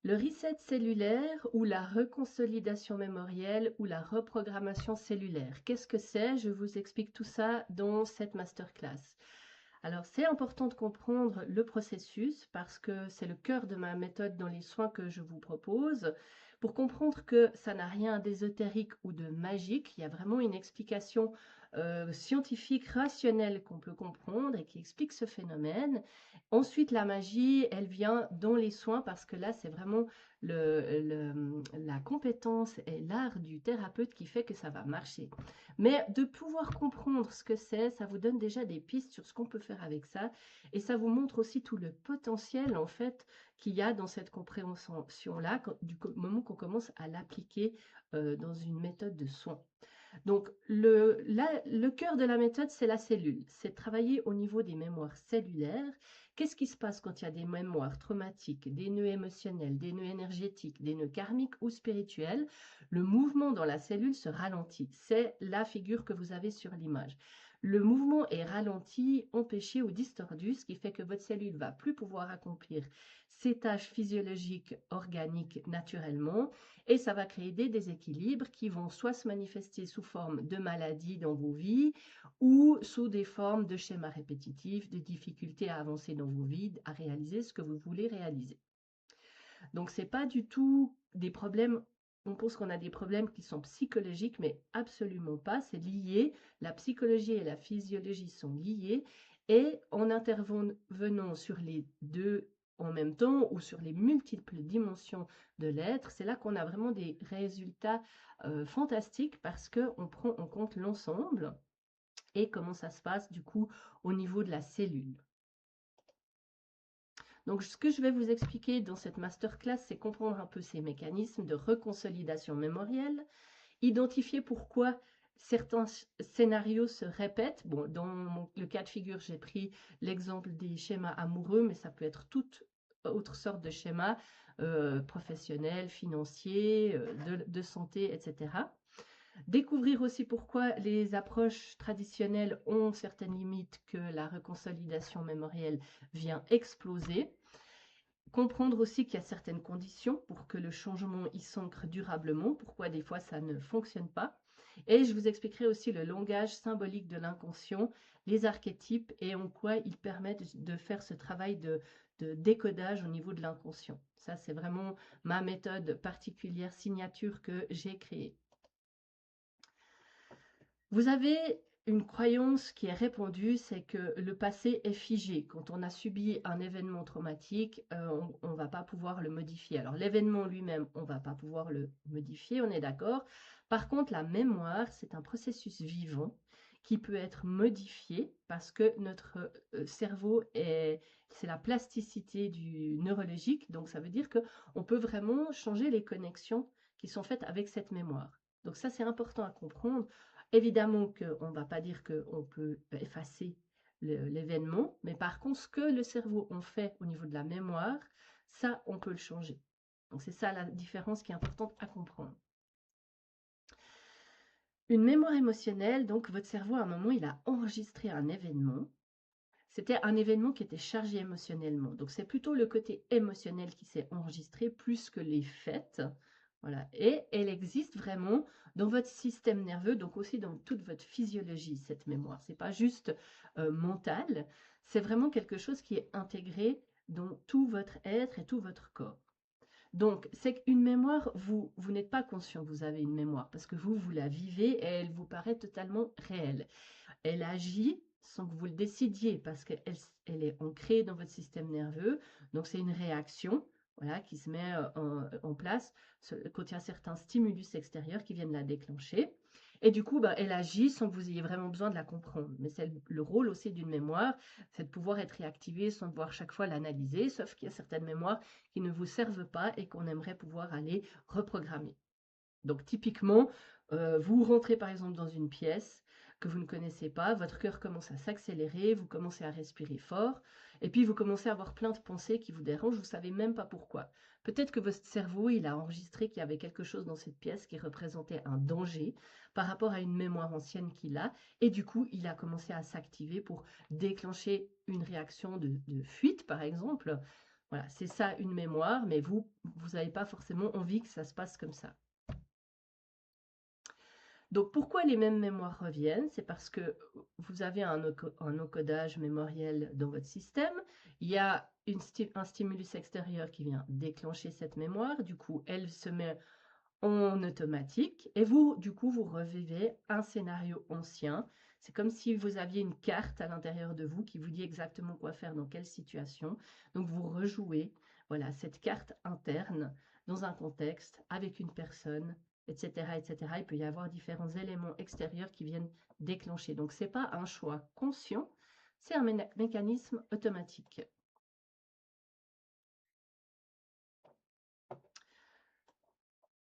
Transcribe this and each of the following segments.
Le reset cellulaire ou la reconsolidation mémorielle ou la reprogrammation cellulaire. Qu'est-ce que c'est? Je vous explique tout ça dans cette masterclass. Alors, c'est important de comprendre le processus parce que c'est le cœur de ma méthode dans les soins que je vous propose. Pour comprendre que ça n'a rien d'ésotérique ou de magique, il y a vraiment une explication scientifique, rationnelle qu'on peut comprendre et qui explique ce phénomène. Ensuite, la magie, elle vient dans les soins parce que là, c'est vraiment la compétence et l'art du thérapeute qui fait que ça va marcher. Mais de pouvoir comprendre ce que c'est, ça vous donne déjà des pistes sur ce qu'on peut faire avec ça. Et ça vous montre aussi tout le potentiel, en fait, qu'il y a dans cette compréhension-là, du moment qu'on commence à l'appliquer dans une méthode de soins. Donc, le cœur de la méthode, c'est la cellule. C'est de travailler au niveau des mémoires cellulaires. Qu'est-ce qui se passe quand il y a des mémoires traumatiques, des nœuds émotionnels, des nœuds énergétiques, des nœuds karmiques ou spirituels? Le mouvement dans la cellule se ralentit. C'est la figure que vous avez sur l'image. Le mouvement est ralenti, empêché ou distordu, ce qui fait que votre cellule ne va plus pouvoir accomplir ses tâches physiologiques, organiques naturellement, et ça va créer des déséquilibres qui vont soit se manifester sous forme de maladies dans vos vies ou sous des formes de schémas répétitifs, de difficultés à avancer dans vos vies, à réaliser ce que vous voulez réaliser. Donc, ce n'est pas du tout des problèmes. On pense qu'on a des problèmes qui sont psychologiques, mais absolument pas. C'est lié. La psychologie et la physiologie sont liées. Et en intervenant sur les deux en même temps ou sur les multiples dimensions de l'être, c'est là qu'on a vraiment des résultats fantastiques parce qu'on prend en compte l'ensemble et comment ça se passe du coup au niveau de la cellule. Donc, ce que je vais vous expliquer dans cette masterclass, c'est comprendre un peu ces mécanismes de reconsolidation mémorielle, identifier pourquoi certains scénarios se répètent. Bon, dans le cas de figure, j'ai pris l'exemple des schémas amoureux, mais ça peut être toute autre sorte de schéma professionnel, financier, de santé, etc. Découvrir aussi pourquoi les approches traditionnelles ont certaines limites que la reconsolidation mémorielle vient exploser. Comprendre aussi qu'il y a certaines conditions pour que le changement y s'ancre durablement, pourquoi des fois ça ne fonctionne pas. Et je vous expliquerai aussi le langage symbolique de l'inconscient, les archétypes et en quoi ils permettent de faire ce travail de décodage au niveau de l'inconscient. Ça, c'est vraiment ma méthode particulière, signature que j'ai créée. Vous avez une croyance qui est répandue, c'est que le passé est figé. Quand on a subi un événement traumatique, on ne va pas pouvoir le modifier. Alors l'événement lui-même, on ne va pas pouvoir le modifier, on est d'accord. Par contre, la mémoire, c'est un processus vivant qui peut être modifié parce que notre cerveau c'est la plasticité du neurologique. Donc ça veut dire qu'on peut vraiment changer les connexions qui sont faites avec cette mémoire. Donc ça, c'est important à comprendre. Évidemment qu'on ne va pas dire qu'on peut effacer l'événement, mais par contre, ce que le cerveau en fait au niveau de la mémoire, ça, on peut le changer. Donc c'est ça la différence qui est importante à comprendre. Une mémoire émotionnelle, donc votre cerveau, à un moment, il a enregistré un événement. C'était un événement qui était chargé émotionnellement. Donc c'est plutôt le côté émotionnel qui s'est enregistré plus que les faits. Voilà. Et elle existe vraiment dans votre système nerveux, donc aussi dans toute votre physiologie, cette mémoire. Ce n'est pas juste mental, c'est vraiment quelque chose qui est intégré dans tout votre être et tout votre corps. Donc, c'est qu'une mémoire, vous n'êtes pas conscient que vous avez une mémoire, parce que vous la vivez et elle vous paraît totalement réelle. Elle agit sans que vous le décidiez, parce qu'elle est ancrée dans votre système nerveux. Donc, c'est une réaction, voilà, qui se met en place quand il y a certains stimulus extérieurs qui viennent la déclencher. Et du coup, elle agit sans que vous ayez vraiment besoin de la comprendre. Mais c'est le rôle aussi d'une mémoire, c'est de pouvoir être réactivée sans devoir chaque fois l'analyser, sauf qu'il y a certaines mémoires qui ne vous servent pas et qu'on aimerait pouvoir aller reprogrammer. Donc typiquement, vous rentrez par exemple dans une pièce que vous ne connaissez pas, votre cœur commence à s'accélérer, vous commencez à respirer fort, et puis vous commencez à avoir plein de pensées qui vous dérangent, vous ne savez même pas pourquoi. Peut-être que votre cerveau, il a enregistré qu'il y avait quelque chose dans cette pièce qui représentait un danger par rapport à une mémoire ancienne qu'il a, et du coup, il a commencé à s'activer pour déclencher une réaction de fuite, par exemple. Voilà, c'est ça une mémoire, mais vous n'avez pas forcément envie que ça se passe comme ça. Donc pourquoi les mêmes mémoires reviennent? C'est parce que vous avez un encodage mémoriel dans votre système, il y a un stimulus extérieur qui vient déclencher cette mémoire, du coup elle se met en automatique et vous, du coup, vous revivez un scénario ancien. C'est comme si vous aviez une carte à l'intérieur de vous qui vous dit exactement quoi faire dans quelle situation. Donc vous rejouez, voilà, cette carte interne dans un contexte avec une personne, etc., etc. Il peut y avoir différents éléments extérieurs qui viennent déclencher. Donc c'est pas un choix conscient, c'est un mécanisme automatique.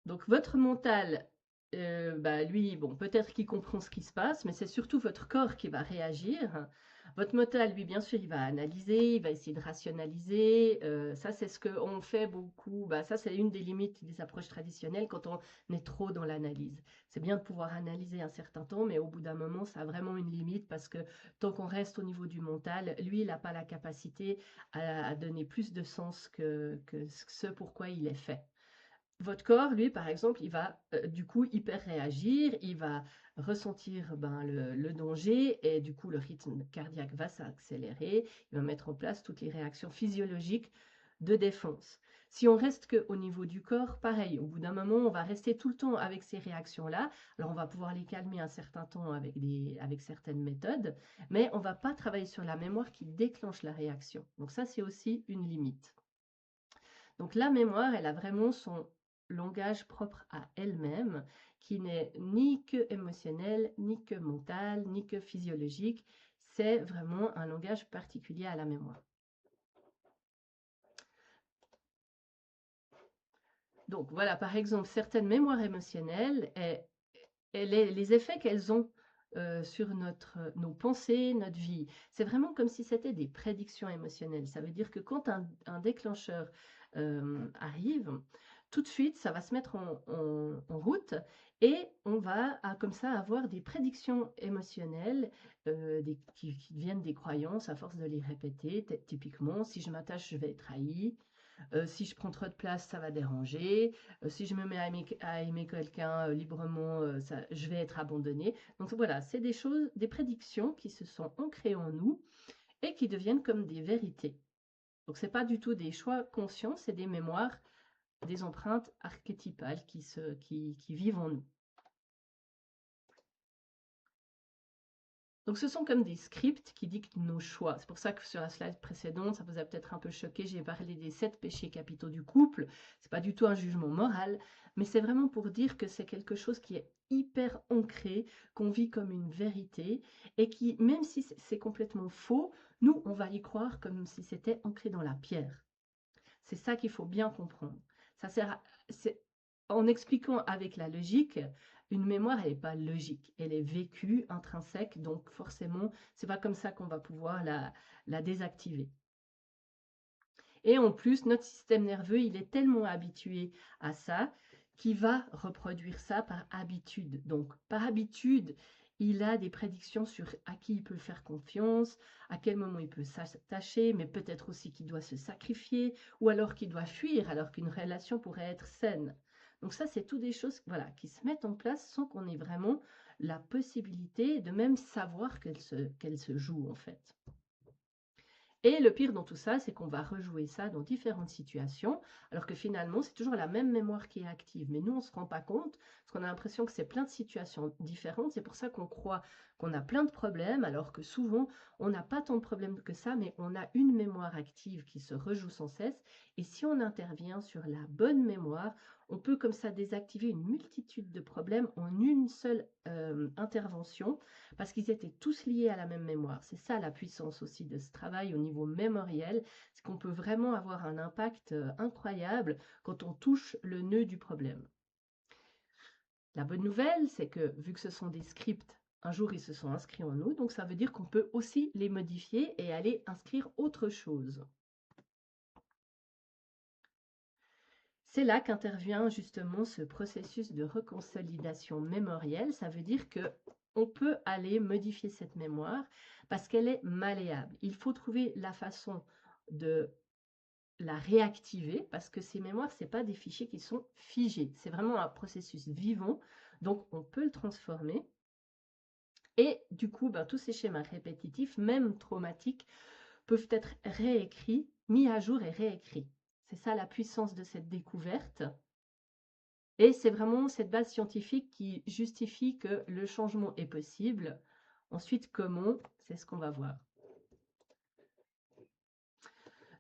Donc votre mental, lui, bon, peut-être qu'il comprend ce qui se passe, mais c'est surtout votre corps qui va réagir. Votre mental, lui, bien sûr, il va analyser, il va essayer de rationaliser. Ça, c'est ce qu'on fait beaucoup. Ça, c'est une des limites des approches traditionnelles quand on est trop dans l'analyse. C'est bien de pouvoir analyser un certain temps, mais au bout d'un moment, ça a vraiment une limite parce que tant qu'on reste au niveau du mental, lui, il n'a pas la capacité à donner plus de sens que ce pourquoi il est fait. Votre corps, lui, par exemple, il va du coup hyper réagir, il va ressentir le danger et du coup le rythme cardiaque va s'accélérer, il va mettre en place toutes les réactions physiologiques de défense. Si on reste qu'au niveau du corps, pareil, au bout d'un moment, on va rester tout le temps avec ces réactions-là. Alors on va pouvoir les calmer un certain temps avec certaines méthodes, mais on ne va pas travailler sur la mémoire qui déclenche la réaction. Donc ça, c'est aussi une limite. Donc la mémoire, elle a vraiment son langage propre à elle-même, qui n'est ni que émotionnel, ni que mental, ni que physiologique. C'est vraiment un langage particulier à la mémoire. Donc voilà, par exemple, certaines mémoires émotionnelles, et les effets qu'elles ont sur nos pensées, notre vie, c'est vraiment comme si c'était des prédictions émotionnelles. Ça veut dire que quand un déclencheur arrive, tout de suite, ça va se mettre en route et on va comme ça avoir des prédictions émotionnelles qui deviennent des croyances à force de les répéter. Typiquement, si je m'attache, je vais être trahi. Si je prends trop de place, ça va déranger. Si je me mets à aimer quelqu'un librement, je vais être abandonnée. Donc voilà, c'est des choses, des prédictions qui se sont ancrées en nous et qui deviennent comme des vérités. Donc c'est pas du tout des choix conscients, c'est des mémoires, des empreintes archétypales qui vivent en nous. Donc ce sont comme des scripts qui dictent nos choix. C'est pour ça que sur la slide précédente, ça vous a peut-être un peu choqué, j'ai parlé des 7 péchés capitaux du couple. C'est pas du tout un jugement moral, mais c'est vraiment pour dire que c'est quelque chose qui est hyper ancré, qu'on vit comme une vérité, et qui, même si c'est complètement faux, nous, on va y croire comme si c'était ancré dans la pierre. C'est ça qu'il faut bien comprendre. Ça sert en expliquant avec la logique, une mémoire, elle n'est pas logique, elle est vécue, intrinsèque, donc forcément, c'est pas comme ça qu'on va pouvoir la désactiver. Et en plus, notre système nerveux, il est tellement habitué à ça qu'il va reproduire ça par habitude. Donc, par habitude, il a des prédictions sur à qui il peut faire confiance, à quel moment il peut s'attacher, mais peut-être aussi qu'il doit se sacrifier, ou alors qu'il doit fuir, alors qu'une relation pourrait être saine. Donc ça, c'est toutes des choses voilà, qui se mettent en place sans qu'on ait vraiment la possibilité de même savoir qu'elles se jouent en fait. Et le pire dans tout ça, c'est qu'on va rejouer ça dans différentes situations, alors que finalement, c'est toujours la même mémoire qui est active. Mais nous, on ne se rend pas compte, parce qu'on a l'impression que c'est plein de situations différentes. C'est pour ça qu'on croit qu'on a plein de problèmes, alors que souvent, on n'a pas tant de problèmes que ça, mais on a une mémoire active qui se rejoue sans cesse. Et si on intervient sur la bonne mémoire, on peut comme ça désactiver une multitude de problèmes en une seule intervention, parce qu'ils étaient tous liés à la même mémoire. C'est ça la puissance aussi de ce travail au niveau mémoriel, c'est qu'on peut vraiment avoir un impact incroyable quand on touche le nœud du problème. La bonne nouvelle, c'est que vu que ce sont des scripts, un jour ils se sont inscrits en nous, donc ça veut dire qu'on peut aussi les modifier et aller inscrire autre chose. C'est là qu'intervient justement ce processus de reconsolidation mémorielle. Ça veut dire que on peut aller modifier cette mémoire parce qu'elle est malléable. Il faut trouver la façon de la réactiver parce que ces mémoires, ce n'est pas des fichiers qui sont figés. C'est vraiment un processus vivant, donc on peut le transformer. Et du coup, tous ces schémas répétitifs, même traumatiques, peuvent être réécrits, mis à jour et réécrits. C'est ça la puissance de cette découverte. Et c'est vraiment cette base scientifique qui justifie que le changement est possible. Ensuite, comment? C'est ce qu'on va voir.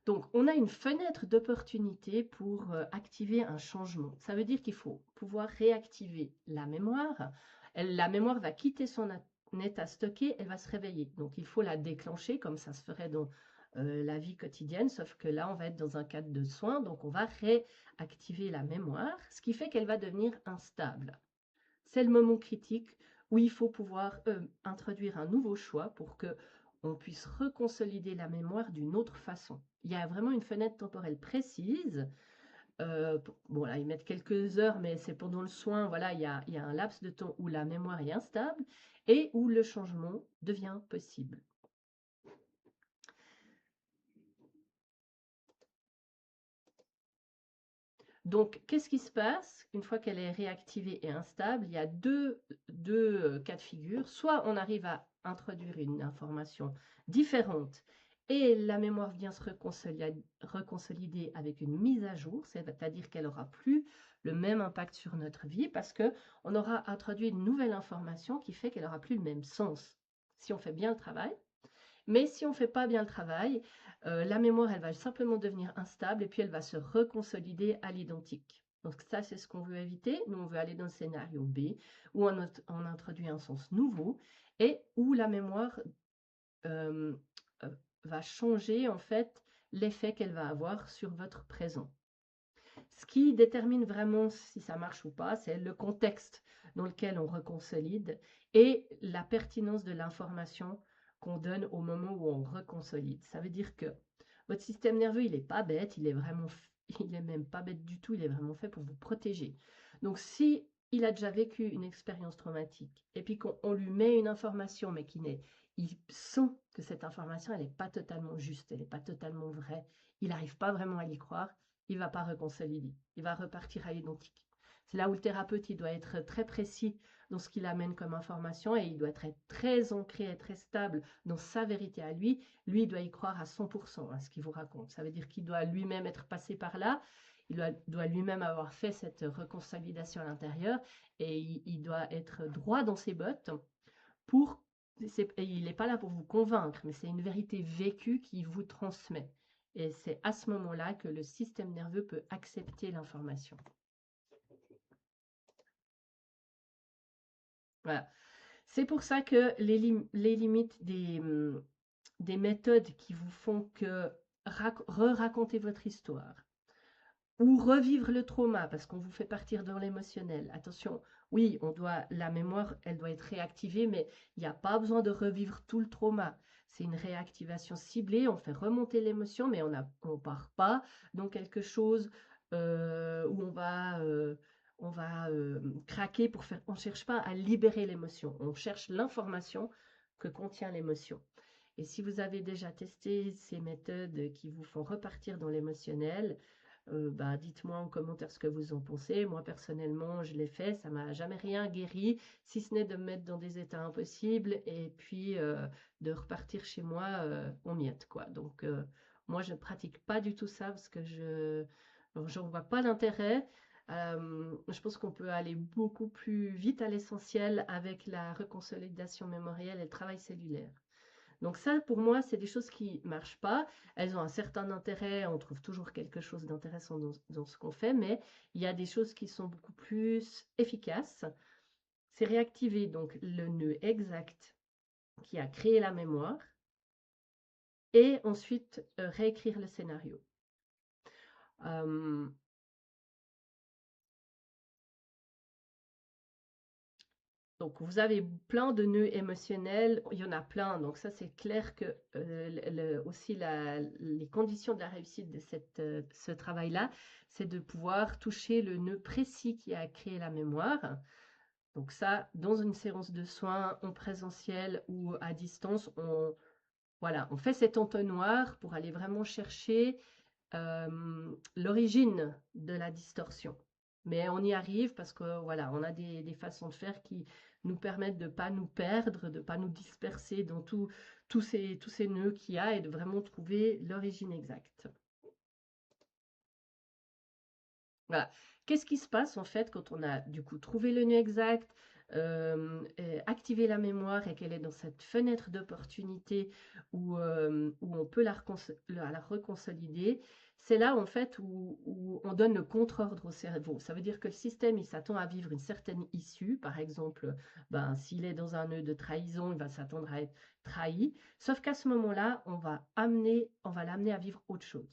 Donc, on a une fenêtre d'opportunité pour activer un changement. Ça veut dire qu'il faut pouvoir réactiver la mémoire. La mémoire va quitter son état stocké, elle va se réveiller. Donc, il faut la déclencher comme ça se ferait dans la vie quotidienne, sauf que là, on va être dans un cadre de soins. Donc, on va réactiver la mémoire, ce qui fait qu'elle va devenir instable. C'est le moment critique où il faut pouvoir introduire un nouveau choix pour que on puisse reconsolider la mémoire d'une autre façon. Il y a vraiment une fenêtre temporelle précise. Bon, là, ils mettent quelques heures, mais c'est pendant le soin. Voilà, il y a un laps de temps où la mémoire est instable et où le changement devient possible. Donc, qu'est-ce qui se passe une fois qu'elle est réactivée et instable? Il y a deux cas de figure. Soit on arrive à introduire une information différente et la mémoire vient se reconsolider avec une mise à jour, c'est-à-dire qu'elle n'aura plus le même impact sur notre vie parce qu'on aura introduit une nouvelle information qui fait qu'elle n'aura plus le même sens si on fait bien le travail. Mais si on ne fait pas bien le travail, la mémoire, elle va simplement devenir instable et puis elle va se reconsolider à l'identique. Donc ça, c'est ce qu'on veut éviter. Nous, on veut aller dans le scénario B, où on introduit un sens nouveau et où la mémoire va changer, en fait, l'effet qu'elle va avoir sur votre présent. Ce qui détermine vraiment si ça marche ou pas, c'est le contexte dans lequel on reconsolide et la pertinence de l'information qu'on donne au moment où on reconsolide. Ça veut dire que votre système nerveux, il n'est pas bête, il est même pas bête du tout, il est vraiment fait pour vous protéger. Donc si il a déjà vécu une expérience traumatique et puis qu'on lui met une information mais il sent que cette information, elle n'est pas totalement juste, elle n'est pas totalement vraie, il n'arrive pas vraiment à y croire, il ne va pas reconsolider, il va repartir à l'identique. C'est là où le thérapeute, il doit être très précis dans ce qu'il amène comme information et il doit être très ancré et très stable dans sa vérité à lui. Lui, il doit y croire à 100% à ce qu'il vous raconte. Ça veut dire qu'il doit lui-même être passé par là, il doit lui-même avoir fait cette reconsolidation à l'intérieur et il doit être droit dans ses bottes pour... il n'est pas là pour vous convaincre, mais c'est une vérité vécue qu'il vous transmet. Et c'est à ce moment-là que le système nerveux peut accepter l'information. Voilà. C'est pour ça que les limites des méthodes qui vous font que raconter votre histoire ou revivre le trauma parce qu'on vous fait partir dans l'émotionnel. Attention, oui, la mémoire, elle doit être réactivée, mais il n'y a pas besoin de revivre tout le trauma. C'est une réactivation ciblée, on fait remonter l'émotion, mais on ne part pas dans quelque chose où on va craquer pour faire. On ne cherche pas à libérer l'émotion, on cherche l'information que contient l'émotion. Et si vous avez déjà testé ces méthodes qui vous font repartir dans l'émotionnel, dites-moi en commentaire ce que vous en pensez. Moi, personnellement, je l'ai fait, ça m'a jamais rien guéri, si ce n'est de me mettre dans des états impossibles et puis de repartir chez moi en miettes, quoi. Donc, moi, je ne pratique pas du tout ça parce que je n'en vois pas l'intérêt. Je pense qu'on peut aller beaucoup plus vite à l'essentiel avec la reconsolidation mémorielle et le travail cellulaire. Donc ça, pour moi, c'est des choses qui ne marchent pas. Elles ont un certain intérêt, on trouve toujours quelque chose d'intéressant dans ce qu'on fait, mais il y a des choses qui sont beaucoup plus efficaces. C'est réactiver donc le nœud exact qui a créé la mémoire et ensuite réécrire le scénario. Donc, vous avez plein de nœuds émotionnels, il y en a plein, donc ça c'est clair que aussi les conditions de la réussite de ce travail-là, c'est de pouvoir toucher le nœud précis qui a créé la mémoire. Donc ça, dans une séance de soins en présentiel ou à distance, on fait cet entonnoir pour aller vraiment chercher l'origine de la distorsion. Mais on y arrive parce que voilà, on a des façons de faire qui nous permettent de ne pas nous perdre, de ne pas nous disperser dans tous ces nœuds qu'il y a et de vraiment trouver l'origine exacte. Voilà. Qu'est-ce qui se passe en fait quand on a du coup trouvé le nœud exact, activé la mémoire et qu'elle est dans cette fenêtre d'opportunité où on peut la reconsolider? C'est là en fait où on donne le contre-ordre au cerveau. Ça veut dire que le système il s'attend à vivre une certaine issue. Par exemple, ben, s'il est dans un nœud de trahison, il va s'attendre à être trahi. Sauf qu'à ce moment-là, on va l'amener à vivre autre chose.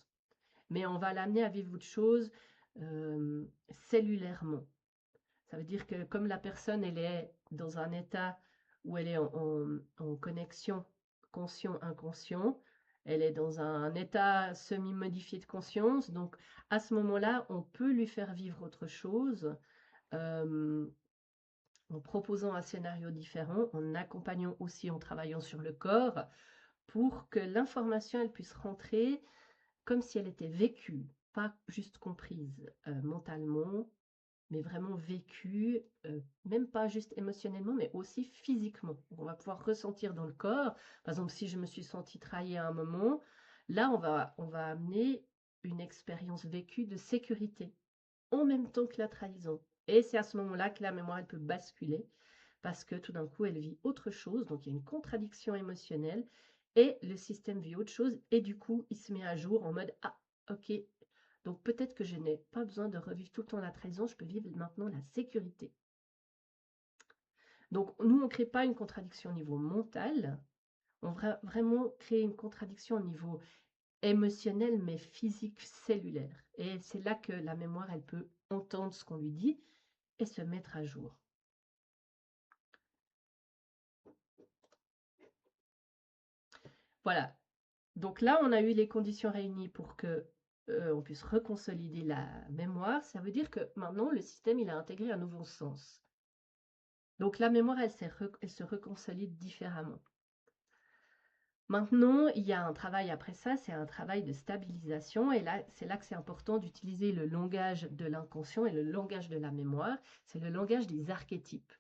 Mais on va l'amener à vivre autre chose cellulairement. Ça veut dire que comme la personne, elle est dans un état où elle est en connexion conscient-inconscient, elle est dans un état semi-modifié de conscience, donc à ce moment-là, on peut lui faire vivre autre chose en proposant un scénario différent, en accompagnant aussi, en travaillant sur le corps, pour que l'information, elle puisse rentrer comme si elle était vécue, pas juste comprise mentalement, mais vraiment vécue, même pas juste émotionnellement, mais aussi physiquement. On va pouvoir ressentir dans le corps. Par exemple, si je me suis sentie trahie à un moment, là, on va amener une expérience vécue de sécurité en même temps que la trahison. Et c'est à ce moment-là que la mémoire elle peut basculer parce que tout d'un coup, elle vit autre chose. Donc, il y a une contradiction émotionnelle et le système vit autre chose. Et du coup, il se met à jour en mode ah, ok. Donc, peut-être que je n'ai pas besoin de revivre tout le temps la trahison. Je peux vivre maintenant la sécurité. Donc, nous, on ne crée pas une contradiction au niveau mental. On va vraiment créer une contradiction au niveau émotionnel, mais physique, cellulaire. Et c'est là que la mémoire, elle peut entendre ce qu'on lui dit et se mettre à jour. Voilà. Donc là, on a eu les conditions réunies pour que on puisse reconsolider la mémoire. Ça veut dire que maintenant, le système, il a intégré un nouveau sens. Donc la mémoire, elle se reconsolide différemment. Maintenant, il y a un travail après ça, c'est un travail de stabilisation. Et là, c'est là que c'est important d'utiliser le langage de l'inconscient et le langage de la mémoire. C'est le langage des archétypes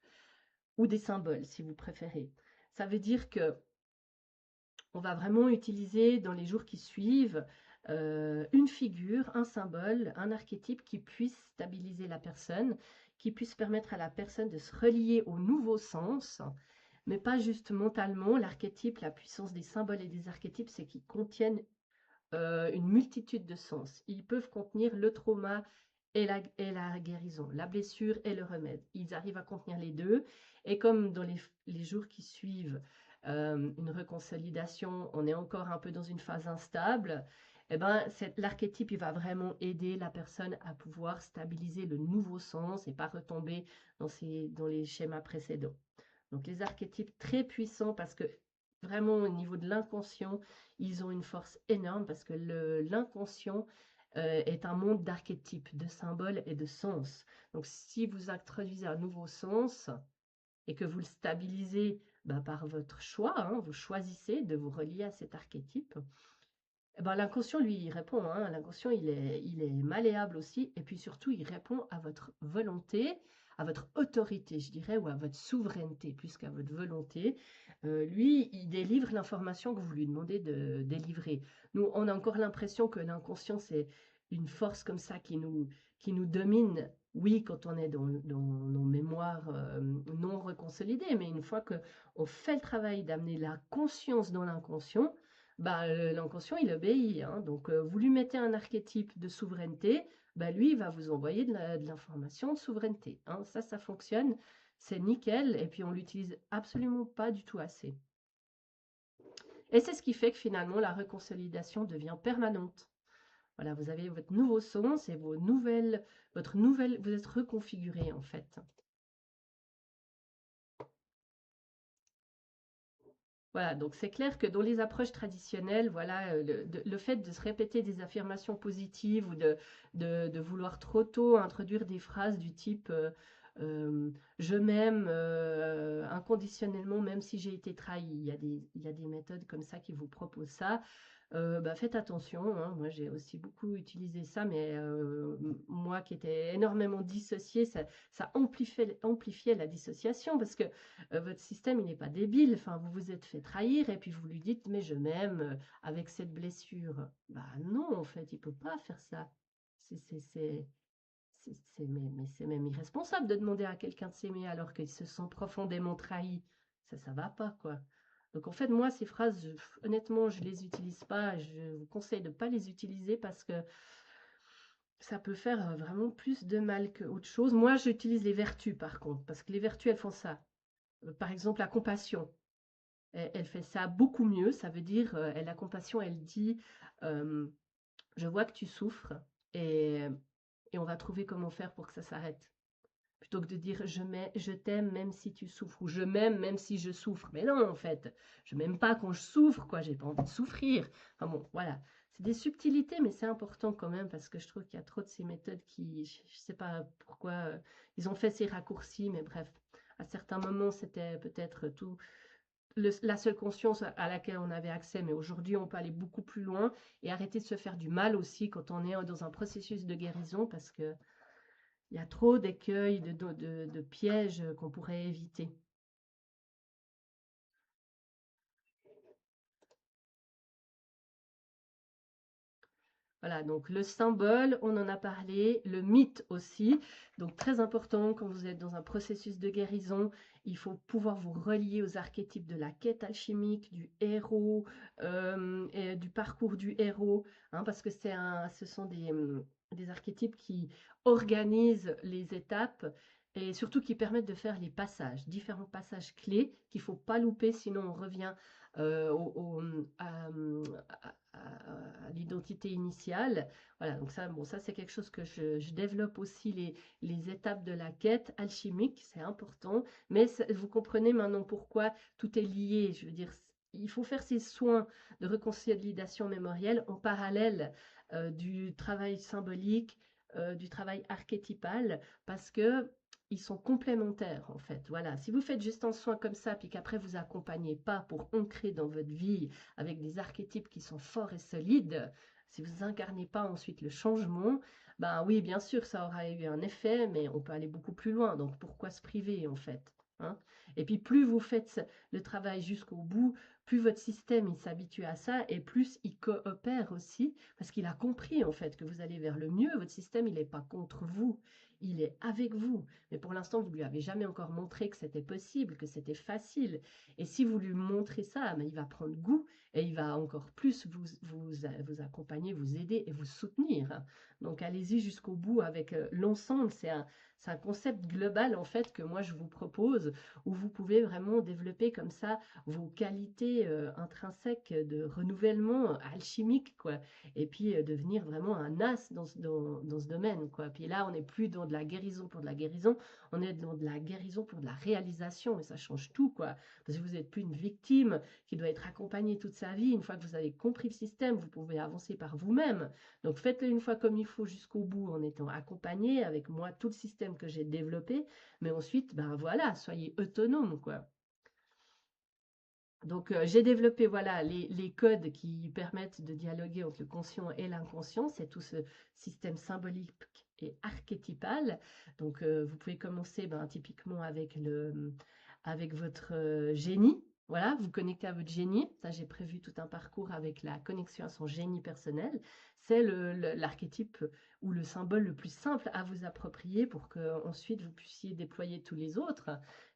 ou des symboles, si vous préférez. Ça veut dire que on va vraiment utiliser dans les jours qui suivent une figure, un symbole, un archétype qui puisse stabiliser la personne, qui puisse permettre à la personne de se relier au nouveau sens, mais pas juste mentalement. L'archétype, la puissance des symboles et des archétypes, c'est qu'ils contiennent une multitude de sens. Ils peuvent contenir le trauma et la guérison, la blessure et le remède. Ils arrivent à contenir les deux. Et comme dans les jours qui suivent une reconsolidation, on est encore un peu dans une phase instable, eh ben, l'archétype il va vraiment aider la personne à pouvoir stabiliser le nouveau sens et pas retomber dans les schémas précédents. Donc les archétypes très puissants parce que vraiment au niveau de l'inconscient, ils ont une force énorme parce que l'inconscient est un monde d'archétypes, de symboles et de sens. Donc si vous introduisez un nouveau sens et que vous le stabilisez par votre choix, hein, vous choisissez de vous relier à cet archétype, l'inconscient, lui, il répond. Hein, l'inconscient, il est malléable aussi. Et puis surtout, il répond à votre volonté, à votre autorité, je dirais, ou à votre souveraineté, plus qu'à votre volonté. Lui, il délivre l'information que vous lui demandez de délivrer. Nous, on a encore l'impression que l'inconscient, c'est une force comme ça qui nous domine. Oui, quand on est dans nos mémoires non reconsolidées, mais une fois qu'on fait le travail d'amener la conscience dans l'inconscient, l'inconscient, il obéit. Hein. Donc, vous lui mettez un archétype de souveraineté, lui, il va vous envoyer de l'information de souveraineté. Hein. Ça fonctionne, c'est nickel, et puis on l'utilise absolument pas du tout assez. Et c'est ce qui fait que finalement, la reconsolidation devient permanente. Voilà, vous avez votre nouveau sens et vous êtes reconfiguré en fait. Voilà, donc c'est clair que dans les approches traditionnelles, voilà, le fait de se répéter des affirmations positives ou de vouloir trop tôt introduire des phrases du type je m'aime inconditionnellement même si j'ai été trahi. Il y a des méthodes comme ça qui vous proposent ça. Faites attention, hein. Moi, j'ai aussi beaucoup utilisé ça, mais moi qui étais énormément dissociée, ça amplifiait la dissociation parce que votre système, il n'est pas débile. Enfin, vous vous êtes fait trahir et puis vous lui dites, mais je m'aime avec cette blessure. Bah non, en fait, il peut pas faire ça. Mais c'est même irresponsable de demander à quelqu'un de s'aimer alors qu'ils se sont profondément trahis. Ça va pas, quoi. Donc en fait, moi, ces phrases, honnêtement, je les utilise pas. Je vous conseille de pas les utiliser parce que ça peut faire vraiment plus de mal qu'autre chose. Moi, j'utilise les vertus, par contre, parce que les vertus, elles font ça. Par exemple, la compassion. Elle fait ça beaucoup mieux. Ça veut dire, la compassion, elle dit, euh, je vois que tu souffres et, et on va trouver comment faire pour que ça s'arrête. Plutôt que de dire je t'aime même si tu souffres ou je m'aime même si je souffre. Mais non, en fait, je m'aime pas quand je souffre, quoi. J'ai pas envie de souffrir. Enfin bon, voilà. C'est des subtilités, mais c'est important quand même parce que je trouve qu'il y a trop de ces méthodes qui, je sais pas pourquoi ils ont fait ces raccourcis, mais bref, à certains moments c'était peut-être tout la seule conscience à laquelle on avait accès, mais aujourd'hui on peut aller beaucoup plus loin et arrêter de se faire du mal aussi quand on est dans un processus de guérison parce que il y a trop d'écueils, de pièges qu'on pourrait éviter. Voilà, donc le symbole, on en a parlé, le mythe aussi. Donc très important quand vous êtes dans un processus de guérison, il faut pouvoir vous relier aux archétypes de la quête alchimique, du héros, et du parcours du héros, hein, parce que ce sont des archétypes qui organisent les étapes et surtout qui permettent de faire les passages, différents passages clés qu'il ne faut pas louper, sinon on revient à l'identité initiale. Voilà, donc ça, bon, ça c'est quelque chose que je développe aussi, les étapes de la quête alchimique, c'est important. Mais vous comprenez maintenant pourquoi tout est lié. Je veux dire, il faut faire ces soins de réconciliation mémorielle en parallèle du travail symbolique, du travail archétypal, parce que ils sont complémentaires en fait. Voilà, si vous faites juste un soin comme ça, puis qu'après vous accompagnez pas pour ancrer dans votre vie avec des archétypes qui sont forts et solides, si vous incarnez pas ensuite le changement, ben oui, bien sûr, ça aura eu un effet, mais on peut aller beaucoup plus loin. Donc pourquoi se priver en fait, hein? Et puis plus vous faites le travail jusqu'au bout, plus votre système il s'habitue à ça et plus il coopère aussi parce qu'il a compris en fait que vous allez vers le mieux. Votre système il n'est pas contre vous, il est avec vous. Mais pour l'instant vous lui avez jamais encore montré que c'était possible, que c'était facile. Et si vous lui montrez ça, ben, il va prendre goût et il va encore plus vous accompagner, vous aider et vous soutenir. Donc allez-y jusqu'au bout avec l'ensemble. C'est un concept global en fait que moi je vous propose où vous pouvez vraiment développer comme ça vos qualités intrinsèques de renouvellement alchimique quoi. Et puis devenir vraiment un as dans ce domaine quoi. Puis là on n'est plus dans de la guérison pour de la guérison, on est dans de la guérison pour de la réalisation et ça change tout quoi. Parce que vous n'êtes plus une victime qui doit être accompagnée toute sa vie. Une fois que vous avez compris le système, vous pouvez avancer par vous-même. Donc faites-le une fois comme il faut jusqu'au bout en étant accompagné avec moi, tout le système que j'ai développé. Mais ensuite, ben voilà, soyez autonome quoi. Donc j'ai développé voilà les codes qui permettent de dialoguer entre le conscient et l'inconscient. C'est tout ce système symbolique et archétypal. Donc vous pouvez commencer ben, typiquement avec votre génie. Voilà, vous connectez à votre génie. Ça, j'ai prévu tout un parcours avec la connexion à son génie personnel. C'est l'archétype ou le symbole le plus simple à vous approprier pour que ensuite vous puissiez déployer tous les autres.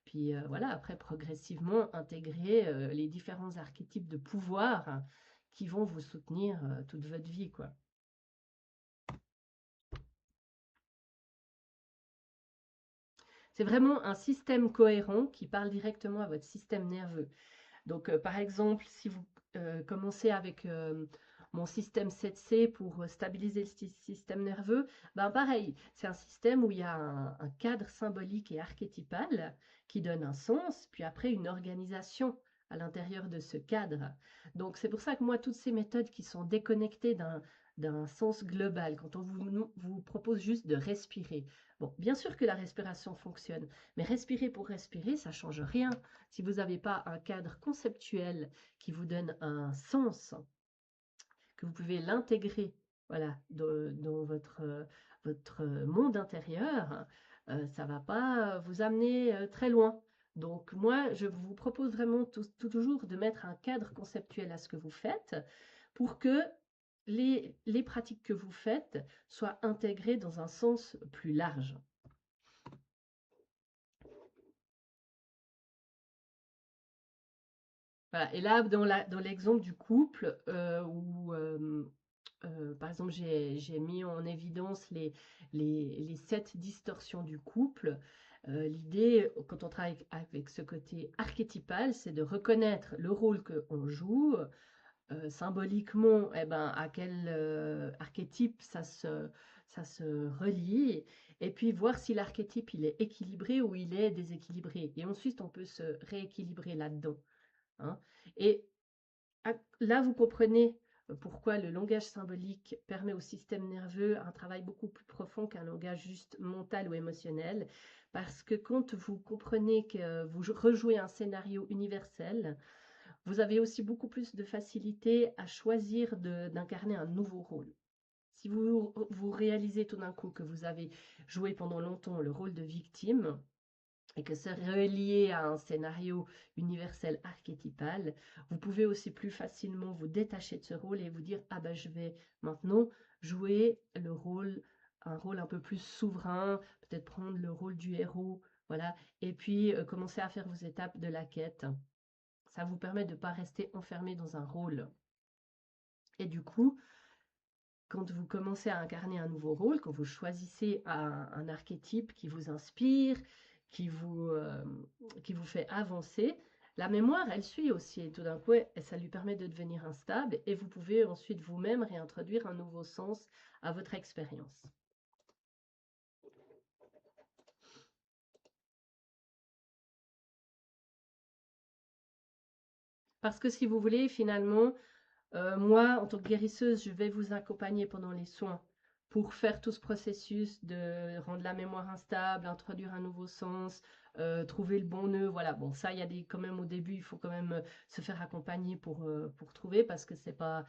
Puis voilà, après progressivement intégrer les différents archétypes de pouvoir qui vont vous soutenir toute votre vie, quoi. C'est vraiment un système cohérent qui parle directement à votre système nerveux. Donc, par exemple, si vous commencez avec mon système 7C pour stabiliser le système nerveux, ben pareil, c'est un système où il y a un cadre symbolique et archétypal qui donne un sens, puis après une organisation à l'intérieur de ce cadre. Donc, c'est pour ça que moi, toutes ces méthodes qui sont déconnectées d'un sens global, quand on vous propose juste de respirer. Bon, bien sûr que la respiration fonctionne, mais respirer pour respirer, ça change rien. Si vous n'avez pas un cadre conceptuel qui vous donne un sens que vous pouvez l'intégrer, voilà, dans votre monde intérieur, ça va pas vous amener très loin. Donc moi, je vous propose vraiment toujours de mettre un cadre conceptuel à ce que vous faites pour que les pratiques que vous faites soient intégrées dans un sens plus large. Voilà. Et là, dans l'exemple du couple, où par exemple j'ai mis en évidence les 7 distorsions du couple, l'idée, quand on travaille avec ce côté archétypal, c'est de reconnaître le rôle qu'on joue, symboliquement, eh ben, à quel archétype ça se relie, et puis voir si l'archétype il est équilibré ou il est déséquilibré. Et ensuite, on peut se rééquilibrer là-dedans, hein. Et là, vous comprenez pourquoi le langage symbolique permet au système nerveux un travail beaucoup plus profond qu'un langage juste mental ou émotionnel, parce que quand vous comprenez que vous rejouez un scénario universel, vous avez aussi beaucoup plus de facilité à choisir d'incarner un nouveau rôle. Si vous réalisez tout d'un coup que vous avez joué pendant longtemps le rôle de victime et que c'est relié à un scénario universel archétypal, vous pouvez aussi plus facilement vous détacher de ce rôle et vous dire « Ah ben je vais maintenant jouer un rôle un peu plus souverain, peut-être prendre le rôle du héros, voilà, et puis commencer à faire vos étapes de la quête. » Ça vous permet de ne pas rester enfermé dans un rôle. Et du coup, quand vous commencez à incarner un nouveau rôle, quand vous choisissez un archétype qui vous inspire, qui vous fait avancer, la mémoire, elle suit aussi. Et tout d'un coup, ça lui permet de devenir instable et vous pouvez ensuite vous-même réintroduire un nouveau sens à votre expérience. Parce que si vous voulez, finalement, moi, en tant que guérisseuse, je vais vous accompagner pendant les soins pour faire tout ce processus de rendre la mémoire instable, introduire un nouveau sens, trouver le bon nœud. Voilà, bon, ça, il y a quand même au début, il faut quand même se faire accompagner pour trouver parce que c'est pas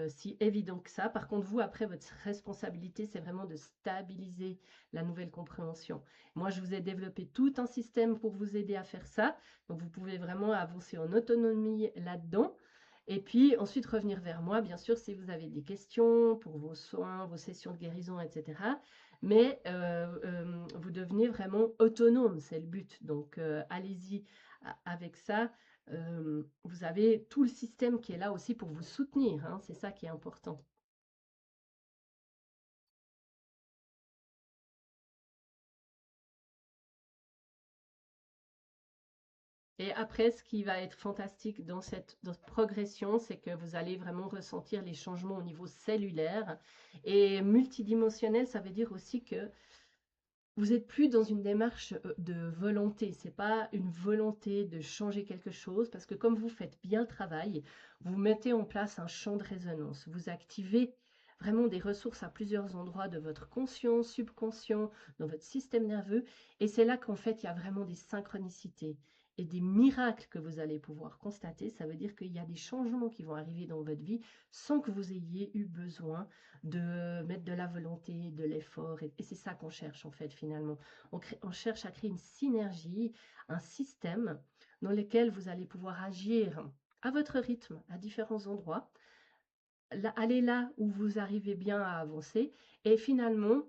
si évident que ça. Par contre, vous, après, votre responsabilité, c'est vraiment de stabiliser la nouvelle compréhension. Moi, je vous ai développé tout un système pour vous aider à faire ça. Donc, vous pouvez vraiment avancer en autonomie là-dedans. Et puis ensuite revenir vers moi, bien sûr, si vous avez des questions pour vos soins, vos sessions de guérison, etc. Mais vous devenez vraiment autonome, c'est le but. Donc allez-y avec ça. Vous avez tout le système qui est là aussi pour vous soutenir, hein, c'est ça qui est important. Et après, ce qui va être fantastique dans cette progression, c'est que vous allez vraiment ressentir les changements au niveau cellulaire. Et multidimensionnel, ça veut dire aussi que vous n'êtes plus dans une démarche de volonté. C'est pas une volonté de changer quelque chose, parce que comme vous faites bien le travail, vous mettez en place un champ de résonance. Vous activez vraiment des ressources à plusieurs endroits de votre conscient, subconscient, dans votre système nerveux. Et c'est là qu'en fait, il y a vraiment des synchronicités et des miracles que vous allez pouvoir constater. Ça veut dire qu'il y a des changements qui vont arriver dans votre vie sans que vous ayez eu besoin de mettre de la volonté, de l'effort. Et c'est ça qu'on cherche en fait finalement. On cherche à créer une synergie, un système dans lequel vous allez pouvoir agir à votre rythme, à différents endroits, aller là où vous arrivez bien à avancer. Et finalement,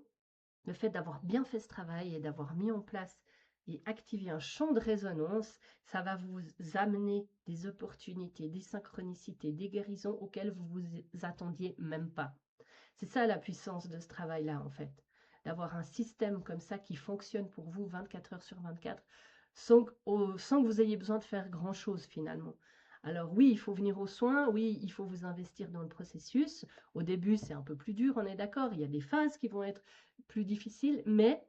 le fait d'avoir bien fait ce travail et d'avoir mis en place et activé un champ de résonance, ça va vous amener des opportunités, des synchronicités, des guérisons auxquelles vous vous attendiez même pas. C'est ça la puissance de ce travail-là, en fait. D'avoir un système comme ça qui fonctionne pour vous 24 heures sur 24, sans que vous ayez besoin de faire grand-chose finalement. Alors oui, il faut venir aux soins, oui, il faut vous investir dans le processus. Au début, c'est un peu plus dur, on est d'accord. Il y a des phases qui vont être plus difficiles, mais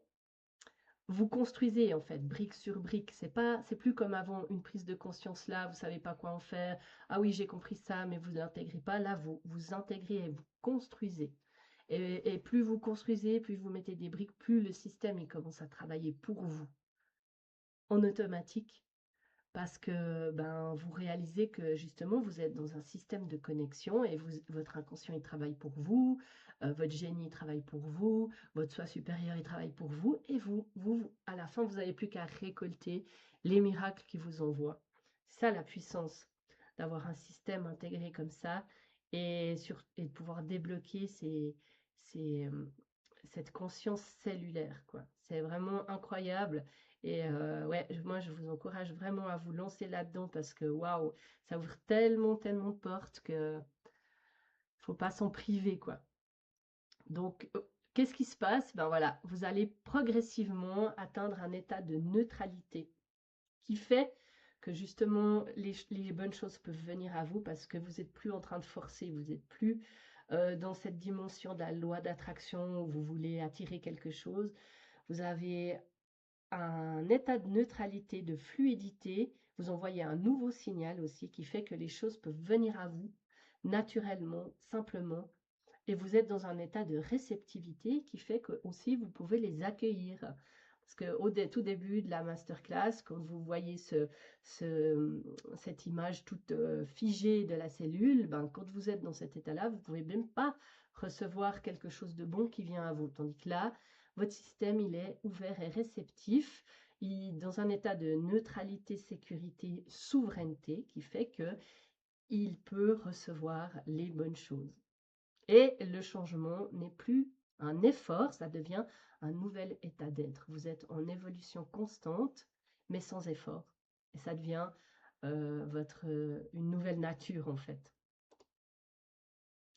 vous construisez en fait brique sur brique. C'est plus comme avant une prise de conscience là, vous savez pas quoi en faire. Ah oui, j'ai compris ça, mais vous l'intégrez pas. Là, vous intégrez et vous construisez. Et plus vous construisez, plus vous mettez des briques, plus le système il commence à travailler pour vous en automatique, parce que ben, vous réalisez que justement vous êtes dans un système de connexion et votre inconscient il travaille pour vous, votre génie il travaille pour vous, votre soi supérieur il travaille pour vous et à la fin vous n'avez plus qu'à récolter les miracles qu'il vous envoie. C'est ça la puissance d'avoir un système intégré comme ça et de pouvoir débloquer cette conscience cellulaire, quoi. C'est vraiment incroyable. Et ouais, moi, je vous encourage vraiment à vous lancer là-dedans parce que, waouh, ça ouvre tellement, tellement de portes que faut pas s'en priver, quoi. Donc, qu'est-ce qui se passe? Ben voilà, vous allez progressivement atteindre un état de neutralité qui fait que justement les bonnes choses peuvent venir à vous parce que vous n'êtes plus en train de forcer, vous n'êtes plus dans cette dimension de la loi d'attraction où vous voulez attirer quelque chose. Vous avez un état de neutralité, de fluidité, vous envoyez un nouveau signal aussi qui fait que les choses peuvent venir à vous naturellement, simplement, et vous êtes dans un état de réceptivité qui fait que aussi vous pouvez les accueillir. Parce qu'au tout début de la masterclass, quand vous voyez cette image toute figée de la cellule, ben, quand vous êtes dans cet état-là, vous ne pouvez même pas recevoir quelque chose de bon qui vient à vous. Tandis que là, votre système, il est ouvert et réceptif, dans un état de neutralité, sécurité, souveraineté, qui fait qu'il peut recevoir les bonnes choses. Et le changement n'est plus un effort, ça devient un nouvel état d'être. Vous êtes en évolution constante, mais sans effort. Et ça devient une nouvelle nature, en fait.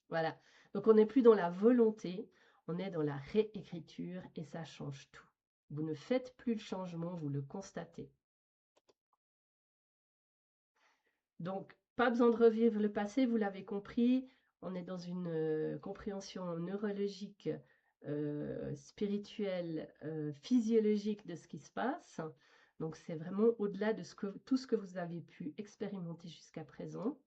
Voilà. Donc, on n'est plus dans la volonté, on est dans la réécriture et ça change tout. Vous ne faites plus le changement, vous le constatez. Donc, pas besoin de revivre le passé, vous l'avez compris. On est dans une compréhension neurologique, spirituelle, physiologique de ce qui se passe. Donc, c'est vraiment au-delà de tout ce que vous avez pu expérimenter jusqu'à présent.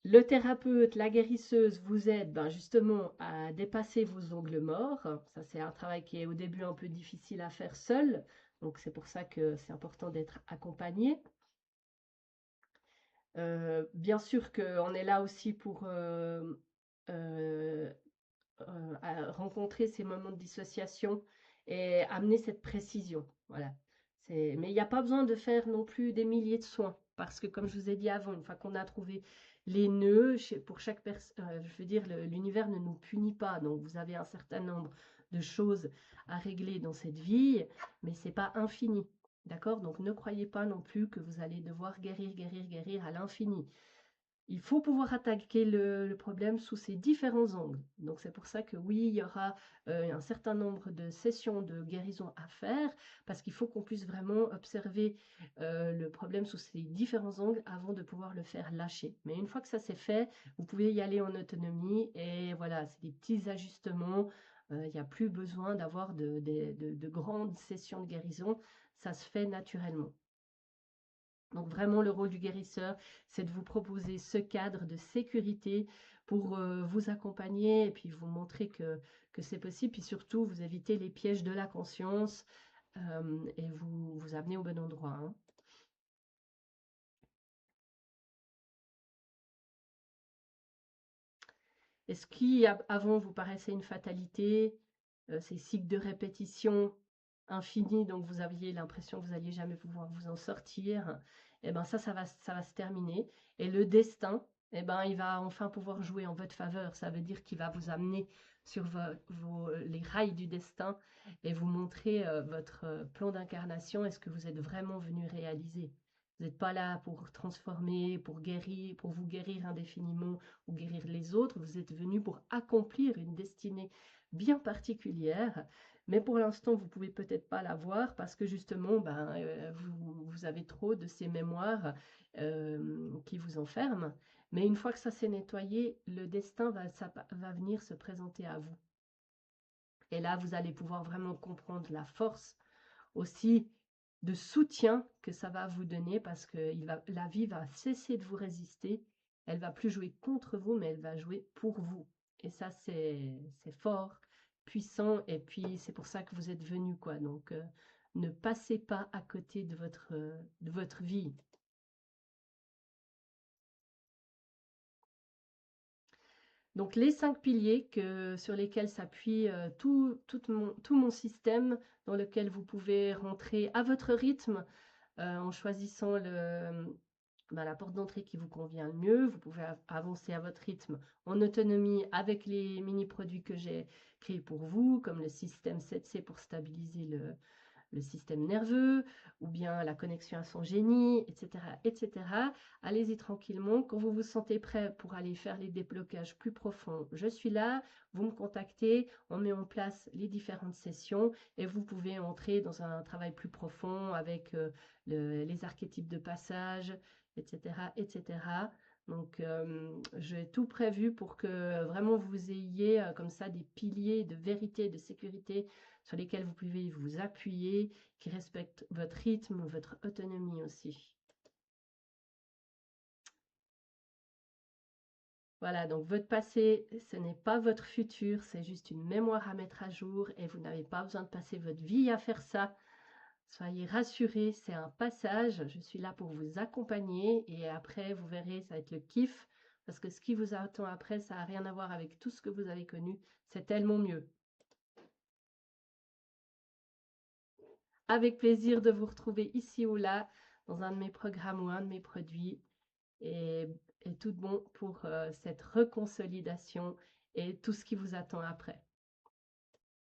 Le thérapeute, la guérisseuse vous aide justement à dépasser vos ongles morts. Ça, c'est un travail qui est au début un peu difficile à faire seul. Donc, c'est pour ça que c'est important d'être accompagné. Bien sûr qu'on est là aussi pour rencontrer ces moments de dissociation et amener cette précision. Voilà. Mais il n'y a pas besoin de faire non plus des milliers de soins parce que, comme je vous ai dit avant, une fois qu'on a trouvé les nœuds, pour chaque personne, je veux dire, l'univers ne nous punit pas. Donc, vous avez un certain nombre de choses à régler dans cette vie, mais c'est pas infini. D'accord? Donc, ne croyez pas non plus que vous allez devoir guérir à l'infini. Il faut pouvoir attaquer le problème sous ces différents angles. Donc, c'est pour ça que oui, il y aura un certain nombre de sessions de guérison à faire, parce qu'il faut qu'on puisse vraiment observer le problème sous ces différents angles avant de pouvoir le faire lâcher. Mais une fois que ça c'est fait, vous pouvez y aller en autonomie et voilà, c'est des petits ajustements. Il n'y a plus besoin d'avoir de grandes sessions de guérison. Ça se fait naturellement. Donc vraiment, le rôle du guérisseur, c'est de vous proposer ce cadre de sécurité pour vous accompagner et puis vous montrer que c'est possible. Puis surtout, vous éviter les pièges de la conscience et vous amener au bon endroit. Hein. Et ce qui, avant, vous paraissait une fatalité, ces cycles de répétition infinis, donc vous aviez l'impression que vous n'alliez jamais pouvoir vous en sortir, et ben ça va se terminer. Et le destin, et ben, il va enfin pouvoir jouer en votre faveur. Ça veut dire qu'il va vous amener sur les rails du destin et vous montrer votre plan d'incarnation et ce que vous êtes vraiment venu réaliser. Vous n'êtes pas là pour transformer, pour guérir, pour vous guérir indéfiniment ou guérir les autres. Vous êtes venu pour accomplir une destinée bien particulière. Mais pour l'instant, vous ne pouvez peut-être pas la voir parce que justement, vous avez trop de ces mémoires qui vous enferment. Mais une fois que ça s'est nettoyé, le destin va venir se présenter à vous. Et là, vous allez pouvoir vraiment comprendre la force aussi de soutien que ça va vous donner parce que la vie va cesser de vous résister. Elle va plus jouer contre vous, mais elle va jouer pour vous. Et ça, c'est fort, puissant. Et puis, c'est pour ça que vous êtes venu, quoi. Donc, Ne passez pas à côté de votre vie. Donc les 5 piliers sur lesquels s'appuie tout mon système, dans lequel vous pouvez rentrer à votre rythme, en choisissant la porte d'entrée qui vous convient le mieux. Vous pouvez avancer à votre rythme en autonomie avec les mini-produits que j'ai créés pour vous, comme le système 7C pour stabiliser le système nerveux, ou bien la connexion à son génie, etc., etc. Allez-y tranquillement. Quand vous vous sentez prêt pour aller faire les déblocages plus profonds, je suis là, vous me contactez, on met en place les différentes sessions et vous pouvez entrer dans un travail plus profond avec les archétypes de passage, etc., etc. Donc, j'ai tout prévu pour que vraiment vous ayez comme ça des piliers de vérité, de sécurité sur lesquels vous pouvez vous appuyer, qui respectent votre rythme, votre autonomie aussi. Voilà, donc votre passé, ce n'est pas votre futur, c'est juste une mémoire à mettre à jour et vous n'avez pas besoin de passer votre vie à faire ça. Soyez rassurés, c'est un passage, je suis là pour vous accompagner et après, vous verrez, ça va être le kiff parce que ce qui vous attend après, ça n'a rien à voir avec tout ce que vous avez connu, c'est tellement mieux. Avec plaisir de vous retrouver ici ou là dans un de mes programmes ou un de mes produits et, et tout de bon pour cette reconsolidation et tout ce qui vous attend après.